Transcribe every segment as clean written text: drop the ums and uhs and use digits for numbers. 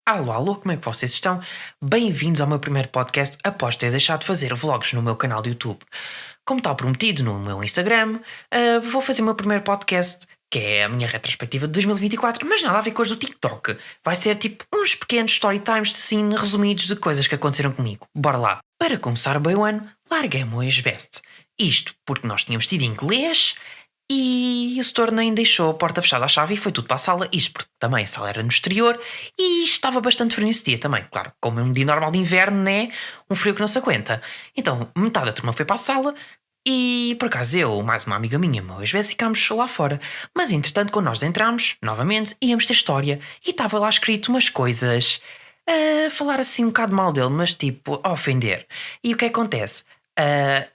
Alô, alô, como é que vocês estão? Bem-vindos ao meu primeiro podcast após ter deixado de fazer vlogs no meu canal do YouTube. Como está prometido no meu Instagram, vou fazer o meu primeiro podcast, que é a minha retrospectiva de 2024, mas nada a ver com os do TikTok. Vai ser tipo uns pequenos story times, assim, resumidos de coisas que aconteceram comigo. Bora lá. Para começar bem o ano, larguei-me o ex-best. Isto porque nós tínhamos tido inglês e o setor nem deixou a porta fechada à chave e foi tudo para a sala. Isto porque também a sala era no exterior e estava bastante frio nesse dia também. Claro, como é um dia normal de inverno, né? Um frio que não se aguenta. Então, metade da turma foi para a sala e, por acaso, eu, mais uma amiga minha, meu ex, ficámos lá fora. Mas, entretanto, quando nós entramos, novamente, íamos ter história e estava lá escrito umas coisas a falar assim um bocado mal dele, mas tipo, a ofender. E o que acontece?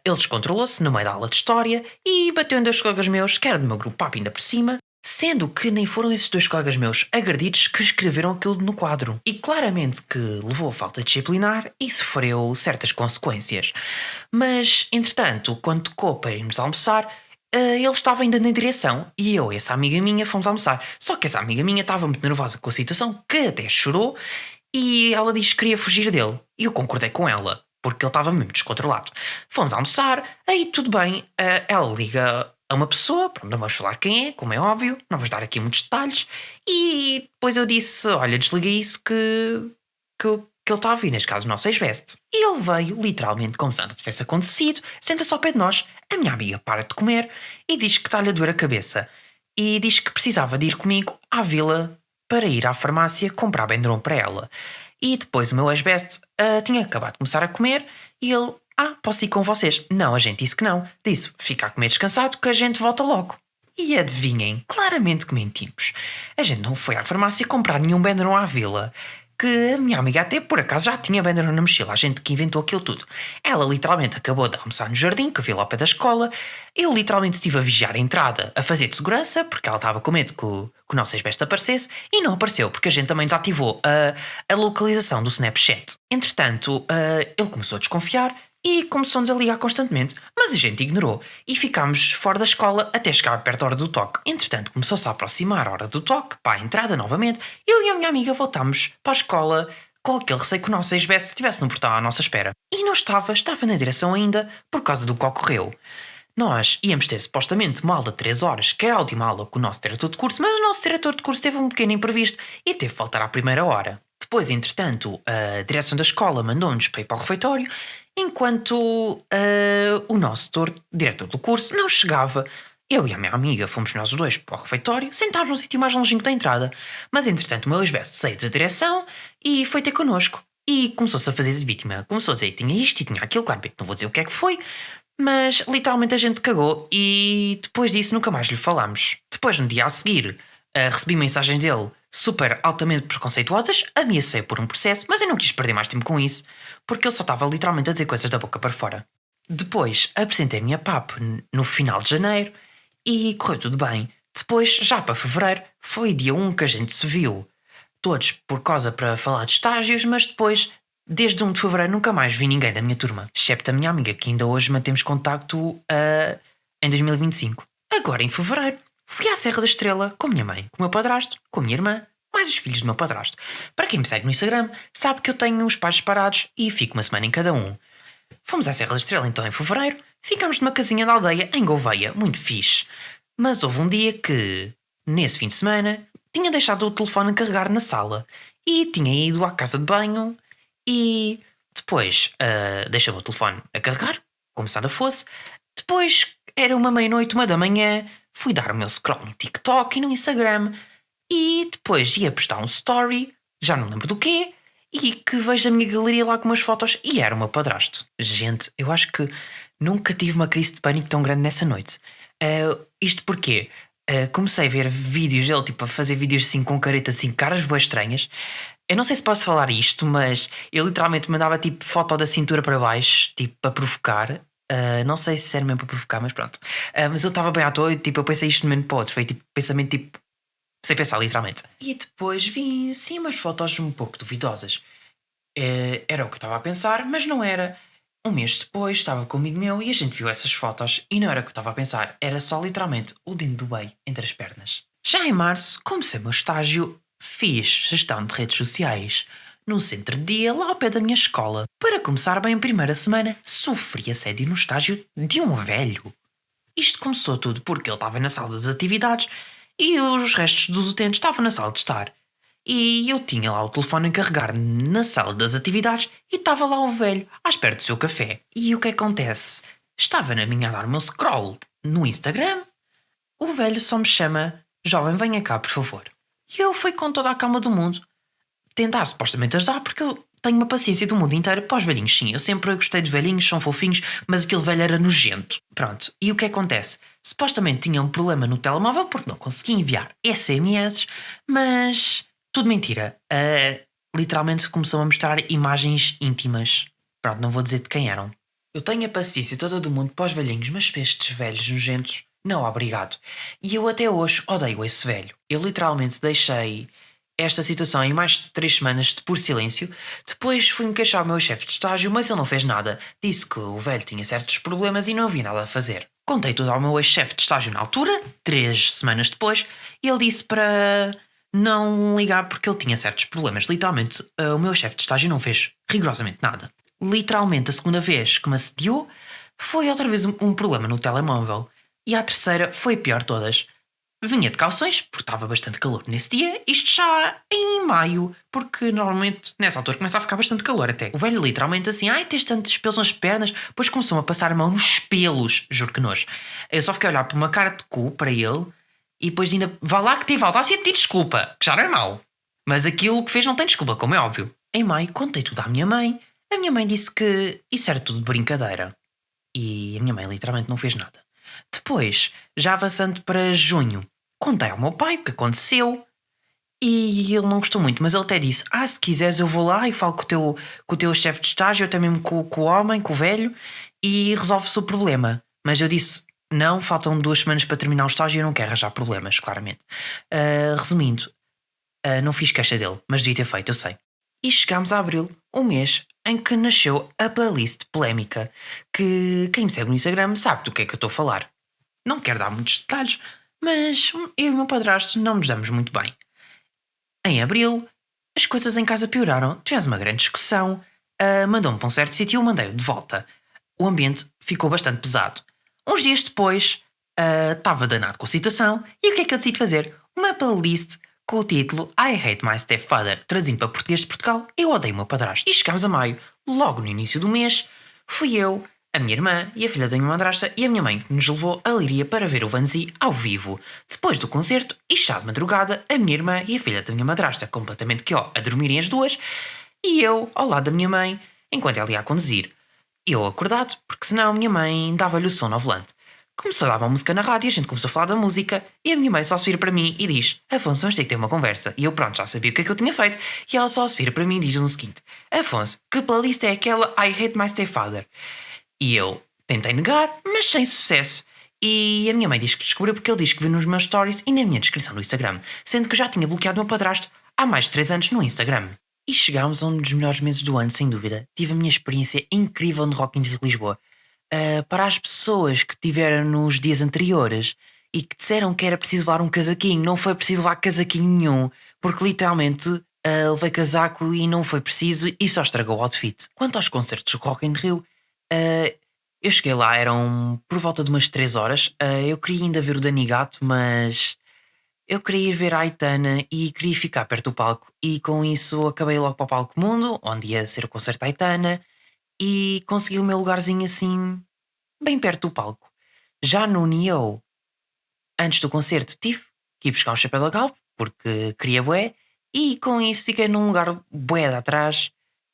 Ele descontrolou-se no meio da aula de história e bateu em dois colegas meus, que era do meu grupo papo ainda por cima, sendo que nem foram esses dois colegas meus agredidos que escreveram aquilo no quadro. E claramente que levou a falta disciplinar e sofreu certas consequências. Mas, entretanto, quando tocou para irmos almoçar, ele estava ainda na direção e eu e essa amiga minha fomos almoçar. Só que essa amiga minha estava muito nervosa com a situação, que até chorou e ela disse que queria fugir dele. E eu concordei com ela, porque ele estava mesmo descontrolado. Fomos almoçar, aí tudo bem. Ela liga a uma pessoa, pronto, não vamos falar quem é, como é óbvio, não vamos dar aqui muitos detalhes. E depois eu disse: olha, desliga isso que ele está a vir, neste caso, o nosso ex-best. E ele veio, literalmente, como se nada tivesse acontecido, senta-se ao pé de nós. A minha amiga para de comer e diz que está-lhe a doer a cabeça. E diz que precisava de ir comigo à vila para ir à farmácia comprar Benderon para ela. E depois o meu ex-best tinha acabado de começar a comer e ele, posso ir com vocês? Não, a gente disse que não. Disse, fica a comer descansado que a gente volta logo. E adivinhem, claramente que mentimos. A gente não foi à farmácia comprar nenhum Benderon à vila. Que a minha amiga até por acaso já tinha Benderon na mochila, a gente que inventou aquilo tudo. Ela literalmente acabou de almoçar no jardim, que eu vi lá ao pé da escola. Eu literalmente estive a vigiar a entrada, a fazer de segurança, porque ela estava com medo que o nosso ex-best aparecesse, e não apareceu, porque a gente também desativou a localização do Snapchat. Entretanto, ele começou a desconfiar e começou-nos a ligar constantemente, mas a gente ignorou e ficámos fora da escola até chegar perto da hora do toque. Entretanto, começou-se a aproximar a hora do toque, para a entrada novamente, eu e a minha amiga voltámos para a escola com aquele receio que o nosso ex-best estivesse no portão à nossa espera. E não estava na direção ainda por causa do que ocorreu. Nós íamos ter supostamente uma aula de 3 horas, que era a última aula com o nosso diretor de curso, mas o nosso diretor de curso teve um pequeno imprevisto e teve de faltar à primeira hora. Depois, entretanto, a direção da escola mandou-nos para ir para o refeitório, enquanto o nosso diretor do curso não chegava. Eu e a minha amiga fomos nós os dois para o refeitório, sentámos num sítio mais longínquo da entrada. Mas, entretanto, o meu ex-best saiu da direção e foi ter connosco. E começou-se a fazer de vítima. Começou a dizer que tinha isto e tinha aquilo, claro, não vou dizer o que é que foi, mas literalmente a gente cagou e depois disso nunca mais lhe falámos. Depois, no dia a seguir, recebi mensagens dele super altamente preconceituosas, ameacei por um processo, mas eu não quis perder mais tempo com isso, porque ele só estava literalmente a dizer coisas da boca para fora. Depois apresentei a minha PAP no final de janeiro e correu tudo bem. Depois, já para fevereiro, foi dia 1 que a gente se viu. Todos por causa para falar de estágios, mas depois, desde 1 de fevereiro, nunca mais vi ninguém da minha turma, excepto a minha amiga, que ainda hoje mantemos contacto em 2025. Agora, em fevereiro, fui à Serra da Estrela com a minha mãe, com o meu padrasto, com a minha irmã, mais os filhos do meu padrasto. Para quem me segue no Instagram, sabe que eu tenho os pais separados e fico uma semana em cada um. Fomos à Serra da Estrela então em fevereiro, ficámos numa casinha da aldeia em Gouveia, muito fixe. Mas houve um dia que, nesse fim de semana, tinha deixado o telefone a carregar na sala e tinha ido à casa de banho e depois deixei o telefone a carregar, como se nada fosse. Depois era uma meia-noite, 1 da manhã, fui dar o meu scroll no TikTok e no Instagram e depois ia postar um story, já não lembro do quê, e que vejo a minha galeria lá com umas fotos e era o meu padrasto. Gente, eu acho que nunca tive uma crise de pânico tão grande nessa noite. Isto porque comecei a ver vídeos dele, tipo a fazer vídeos assim com careta, assim, caras boas estranhas. Eu não sei se posso falar isto, mas ele literalmente mandava tipo foto da cintura para baixo, tipo para provocar. Não sei se era mesmo para provocar, mas pronto. Mas eu estava bem à toa e tipo, eu pensei isto de um momento para o outro. Foi tipo pensamento tipo sem pensar, literalmente. E depois vi, sim, umas fotos um pouco duvidosas. Era o que eu estava a pensar, mas não era. Um mês depois estava com um amigo meu e a gente viu essas fotos e não era o que eu estava a pensar, era só literalmente o dente do bem entre as pernas. Já em março comecei o meu estágio fiz gestão de redes sociais num centro de dia lá ao pé da minha escola. Para começar bem a primeira semana, sofri assédio no estágio de um velho. Isto começou tudo porque ele estava na sala das atividades e os restos dos utentes estavam na sala de estar. E eu tinha lá o telefone a carregar na sala das atividades e estava lá o velho à espera do seu café. E o que acontece? Estava na minha a dar o meu scroll no Instagram. O velho só me chama: jovem, venha cá, por favor. E eu fui com toda a calma do mundo tentar supostamente ajudar, porque eu tenho uma paciência do mundo inteiro para os velhinhos. Sim, eu sempre gostei de velhinhos, são fofinhos, mas aquele velho era nojento. Pronto, e o que acontece? Supostamente tinha um problema no telemóvel porque não conseguia enviar SMS, mas tudo mentira. Literalmente começou a mostrar imagens íntimas. Pronto, não vou dizer de quem eram. Eu tenho a paciência toda do mundo para os velhinhos, mas para estes velhos nojentos, não, obrigado. E eu até hoje odeio esse velho. Eu literalmente deixei esta situação em mais de 3 semanas de puro silêncio. Depois fui-me queixar ao meu chefe de estágio, mas ele não fez nada. Disse que o velho tinha certos problemas e não havia nada a fazer. Contei tudo ao meu ex-chefe de estágio na altura, 3 semanas depois, e ele disse para não ligar porque ele tinha certos problemas. Literalmente, o meu chefe de estágio não fez rigorosamente nada. Literalmente, a segunda vez que me assediou foi outra vez um problema no telemóvel. E a terceira foi a pior de todas. Vinha de calções, porque estava bastante calor nesse dia, isto já em maio, porque normalmente nessa altura começa a ficar bastante calor até. O velho literalmente assim: ai, tens tantos pelos nas pernas, depois começou a passar a mão nos pelos, juro que nojo. Eu só fiquei a olhar para uma cara de cu para ele, e depois ainda, vá lá que tive audácia de pedir desculpa, que já não é mau. Mas aquilo que fez não tem desculpa, como é óbvio. Em maio contei tudo à minha mãe. A minha mãe disse que isso era tudo de brincadeira. E a minha mãe literalmente não fez nada. Depois, já avançando para junho, contei ao meu pai o que aconteceu e ele não gostou muito, mas ele até disse: se quiseres eu vou lá e falo com o teu chefe de estágio, até mesmo com o homem, com o velho, e resolve-se o problema. Mas eu disse: não, faltam 2 semanas para terminar o estágio e eu não quero arranjar problemas, claramente. Resumindo, não fiz queixa dele, mas devia ter feito, eu sei. E chegámos a abril, o mês em que nasceu a playlist polémica, que quem me segue no Instagram sabe do que é que eu estou a falar. Não quero dar muitos detalhes, mas eu e o meu padrasto não nos damos muito bem. Em abril, as coisas em casa pioraram, tivemos uma grande discussão, mandou-me para um certo sítio e eu mandei-o de volta. O ambiente ficou bastante pesado. Uns dias depois, estava danado com a situação e o que é que eu decidi fazer? Uma playlist com o título I Hate My Stepfather, traduzindo para português de Portugal, eu odeio o meu padrasto. E chegámos a maio, logo no início do mês, fui eu, a minha irmã e a filha da minha madrasta e a minha mãe que nos levou a Leiria para ver o Vanzi ao vivo. Depois do concerto, e chá de madrugada, a minha irmã e a filha da minha madrasta completamente a dormirem as duas, e eu ao lado da minha mãe, enquanto ela ia a conduzir. Eu acordado, porque senão a minha mãe dava-lhe o sono ao volante. Começou a dar uma música na rádio, a gente começou a falar da música e a minha mãe só se vira para mim e diz: Afonso, vamos ter que ter uma conversa. E eu pronto, já sabia o que é que eu tinha feito e ela só se vira para mim e diz-me o seguinte: Afonso, que playlist é aquela I Hate My Stepfather? E eu tentei negar, mas sem sucesso. E a minha mãe diz que descobriu porque ele diz que viu nos meus stories e na minha descrição do Instagram, sendo que eu já tinha bloqueado o meu padrasto há mais de 3 anos no Instagram. E chegámos a um dos melhores meses do ano, sem dúvida. Tive a minha experiência incrível no Rock in Rio Lisboa. Para as pessoas que tiveram nos dias anteriores e que disseram que era preciso levar um casaquinho, não foi preciso levar casaquinho nenhum, porque literalmente levei casaco e não foi preciso e só estragou o outfit. Quanto aos concertos do Rock in Rio, eu cheguei lá, eram por volta de umas 3 horas. Eu queria ainda ver o Dani Gato, mas eu queria ir ver a Aitana e queria ficar perto do palco. E com isso acabei logo para o Palco Mundo, onde ia ser o concerto da Aitana, e consegui o meu lugarzinho assim, bem perto do palco. Já no Neo, antes do concerto, tive que ir buscar um chapéu da Galp, porque queria bué, e com isso fiquei num lugar bué de atrás,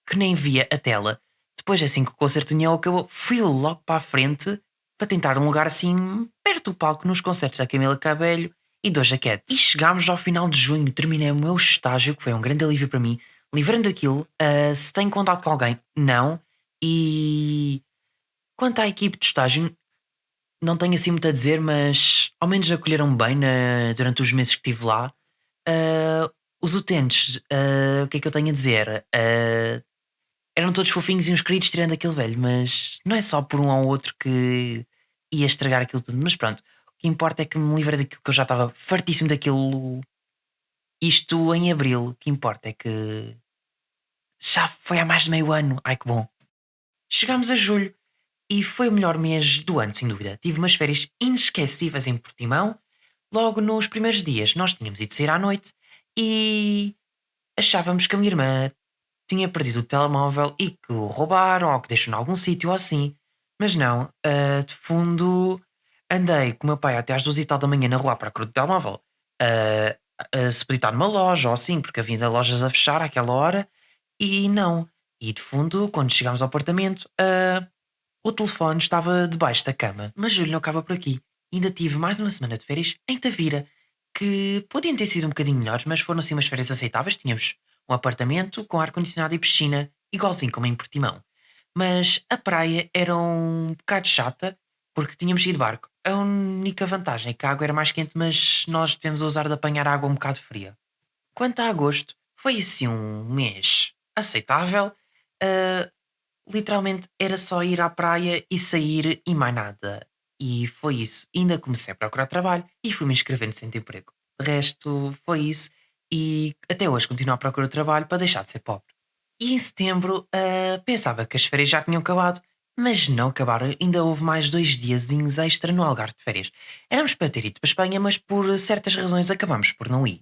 que nem via a tela. Depois, assim que o concerto do Neo acabou, fui logo para a frente, para tentar um lugar assim, perto do palco, nos concertos da Camila Cabello e Doja Cat. E chegámos ao final de junho, terminei o meu estágio, que foi um grande alívio para mim. Livrando daquilo, se tenho contato com alguém, não. E quanto à equipe de estágio, não tenho assim muito a dizer, mas ao menos acolheram bem durante os meses que estive lá. Ah, os utentes, o que é que eu tenho a dizer? Eram todos fofinhos e uns queridos, tirando aquele velho, mas não é só por um ao outro que ia estragar aquilo tudo. Mas pronto, o que importa é que me livrei daquilo, que eu já estava fartíssimo daquilo Isto em abril, o que importa é que já foi há mais de meio ano. Ai que bom. Chegámos a julho e foi o melhor mês do ano, sem dúvida. Tive umas férias inesquecíveis em Portimão. Logo nos primeiros dias nós tínhamos ido sair à noite e achávamos que a minha irmã tinha perdido o telemóvel e que o roubaram ou que deixou em algum sítio ou assim. Mas não, de fundo andei com o meu pai até às 2 e tal da manhã na rua à procura do telemóvel. ah, Se podia estar numa loja ou assim, porque havia lojas a fechar àquela hora e não. E de fundo, quando chegámos ao apartamento, o telefone estava debaixo da cama. Mas Júlio não acaba por aqui. Ainda tive mais uma semana de férias em Tavira, que podiam ter sido um bocadinho melhores, mas foram assim umas férias aceitáveis. Tínhamos um apartamento com ar-condicionado e piscina, igualzinho como em Portimão. Mas a praia era um bocado chata, porque tínhamos ido de barco. A única vantagem é que a água era mais quente, mas nós tivemos a usar de apanhar água um bocado fria. Quanto a agosto, foi assim um mês aceitável. ah, Literalmente era só ir à praia e sair e mais nada. E foi isso. Ainda comecei a procurar trabalho e fui-me inscrever no centro de emprego. De resto, foi isso. E até hoje continuo à procura de trabalho para deixar de ser pobre. E em setembro, pensava que as férias já tinham acabado, mas não acabaram. Ainda houve mais 2 diazinhos extra no Algarve de férias. Éramos para ter ido para a Espanha, mas por certas razões acabamos por não ir.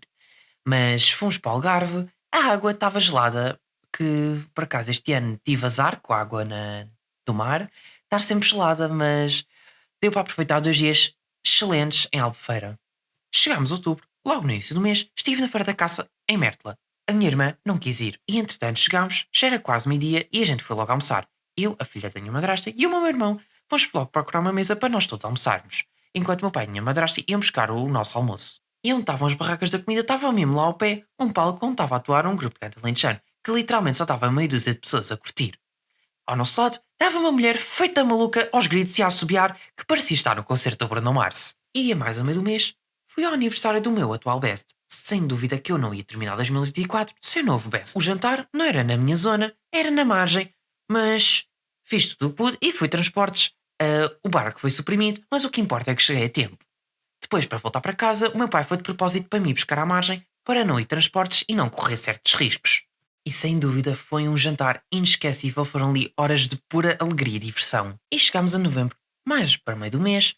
Mas fomos para o Algarve, a água estava gelada, que por acaso este ano tive azar com a água do mar, estar sempre gelada, mas deu para aproveitar 2 dias excelentes em Albufeira. Chegámos a outubro, logo no início do mês, estive na Feira da Caça, em Mértola. A minha irmã não quis ir, e entretanto chegámos, já era quase meio-dia e a gente foi logo almoçar. Eu, a filha da minha madrasta e o meu irmão fomos logo procurar uma mesa para nós todos almoçarmos, enquanto meu pai e a minha madrasta iam buscar o nosso almoço. E onde estavam as barracas da comida estava mesmo lá ao pé, um palco onde estava a atuar um grupo de canto alentejano, que literalmente só estava meia dúzia de pessoas a curtir. Ao nosso lado estava uma mulher feita maluca aos gritos e a assobiar que parecia estar no concerto do Bruno Mars. E a mais a meio do mês, fui ao aniversário do meu atual best. Sem dúvida que eu não ia terminar 2024 sem novo best. O jantar não era na minha zona, era na margem, mas fiz tudo o que pude e fui transportes. O barco foi suprimido, mas o que importa é que cheguei a tempo. Depois, para voltar para casa, o meu pai foi de propósito para me buscar à margem para não ir transportes e não correr certos riscos. E sem dúvida foi um jantar inesquecível, foram ali horas de pura alegria e diversão. E chegámos a novembro, mais para meio do mês,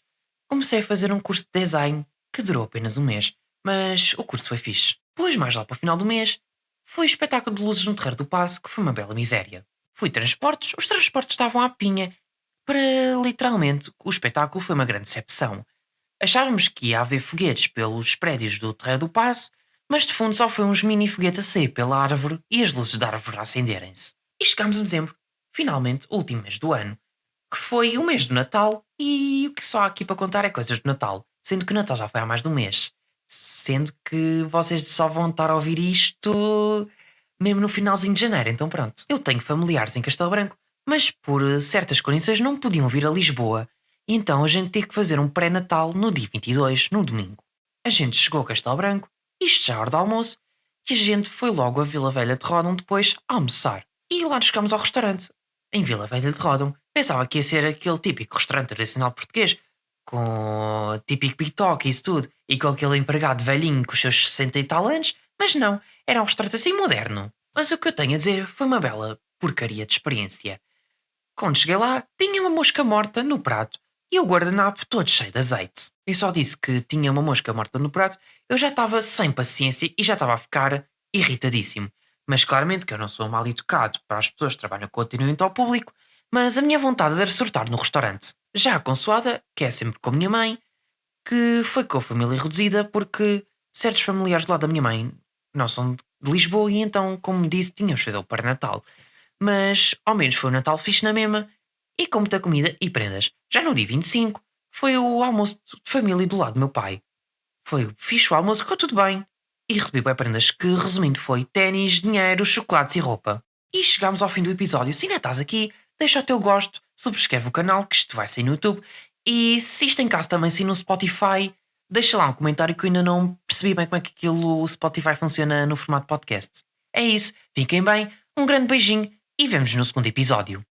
comecei a fazer um curso de design que durou apenas um mês, mas o curso foi fixe. Pois mais lá para o final do mês, foi o espetáculo de luzes no Terreiro do Paço, que foi uma bela miséria. Fui transportes, os transportes estavam à pinha. Para literalmente, o espetáculo foi uma grande decepção. Achávamos que ia haver foguetes pelos prédios do Terreiro do Paço, mas de fundo só foi uns mini foguetes a sair pela árvore e as luzes da árvore a acenderem-se. E chegámos a dezembro, finalmente o último mês do ano, que foi o mês do Natal, e o que só há aqui para contar é coisas do Natal, sendo que o Natal já foi há mais de um mês. Sendo que vocês só vão estar a ouvir isto mesmo no finalzinho de janeiro, então pronto. Eu tenho familiares em Castelo Branco, mas por certas condições não podiam vir a Lisboa, e então a gente teve que fazer um pré-natal no dia 22, no domingo. A gente chegou a Castelo Branco, isto já à hora do almoço, e a gente foi logo a Vila Velha de Ródão depois a almoçar. E lá nos chegámos ao restaurante, em Vila Velha de Ródão. Pensava que ia ser aquele típico restaurante tradicional português, com típico bitoque e isso tudo, e com aquele empregado velhinho com os seus 60 e tal anos, mas não, era um restaurante assim moderno. Mas o que eu tenho a dizer foi uma bela porcaria de experiência. Quando cheguei lá, tinha uma mosca morta no prato e o guardanapo todo cheio de azeite. Eu só disse que tinha uma mosca morta no prato, eu já estava sem paciência e já estava a ficar irritadíssimo. Mas claramente que eu não sou mal educado para as pessoas que trabalham com atendimento ao público, mas a minha vontade era surtar no restaurante. Já a consoada, que é sempre com a minha mãe, que foi com a família reduzida porque certos familiares do lado da minha mãe não são de Lisboa e então, como disse, tínhamos de fazer o Natal. Mas ao menos foi o Natal fixe na mesma e com muita comida e prendas. Já no dia 25 foi o almoço de família do lado do meu pai. Foi fixe o almoço, ficou tudo bem. E recebi bem prendas que, resumindo, foi ténis, dinheiro, chocolates e roupa. E chegámos ao fim do episódio. Se ainda estás aqui, deixa o teu gosto, subscreve o canal, que isto vai sair no YouTube. E se isto em caso também sair no Spotify, deixa lá um comentário que eu ainda não percebi bem como é que aquilo o Spotify funciona no formato podcast. É isso, fiquem bem, um grande beijinho e vemos no segundo episódio.